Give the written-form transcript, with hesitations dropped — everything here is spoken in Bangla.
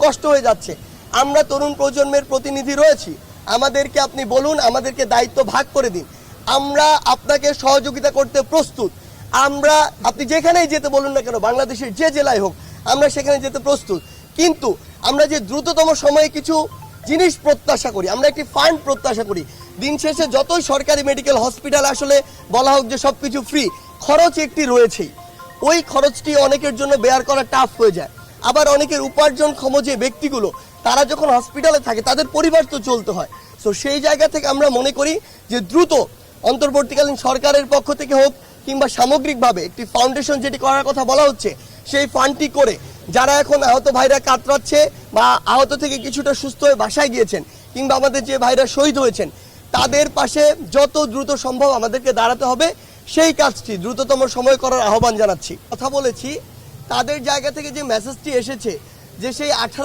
স্পষ্ট হয়ে যাচ্ছে। আমরা তরুণ প্রজন্মের প্রতিনিধি রয়েছি, আমাদেরকে আপনি বলুন, আমাদেরকে দায়িত্ব ভাগ করে দিন, আমরা আপনাকে সহযোগিতা করতে প্রস্তুত। আমরা আপনি যেখানেই যেতে বলুন না কেন, বাংলাদেশের যে জেলায় হোক আমরা সেখানে যেতে প্রস্তুত। কিন্তু আমরা যে দ্রুততম সময়ে কিছু জিনিস প্রত্যাশা করি, আমরা একটি ফান্ড প্রত্যাশা করি। দিন শেষে যতই সরকারি মেডিকেল হসপিটাল আসলে বলা হোক যে সব কিছু ফ্রি, খরচ একটি রয়েছেই। ওই খরচটি অনেকের জন্য বেয়ার করা টাফ হয়ে যায়। আবার অনেকের উপার্জনক্ষম যে ব্যক্তিগুলো, তারা যখন হসপিটালে থাকে তাদের পরিবার তো চলতে হয়। সো সেই জায়গা থেকে আমরা মনে করি যে দ্রুত অন্তর্বর্তীকালীন সরকারের পক্ষ থেকে হোক কিংবা সামগ্রিকভাবে একটি ফাউন্ডেশন যেটি করার কথা বলা হচ্ছে, সেই ফান্ডটি করে যারা এখন আহত ভাইরা কাতরাচ্ছে বা আহত থেকে কিছুটা সুস্থ হয়ে বাসায় গিয়েছেন, কিংবা আমাদের যে ভাইরা শহীদ হয়েছেন, তাদের পাশে যত দ্রুত সম্ভব আমাদেরকে দাঁড়াতে হবে। সেই কাজটি দ্রুততম সময় করার আহ্বান জানাচ্ছি। কথা বলেছি, তাদের জায়গা থেকে যে মেসেজটি এসেছে যে সেই 18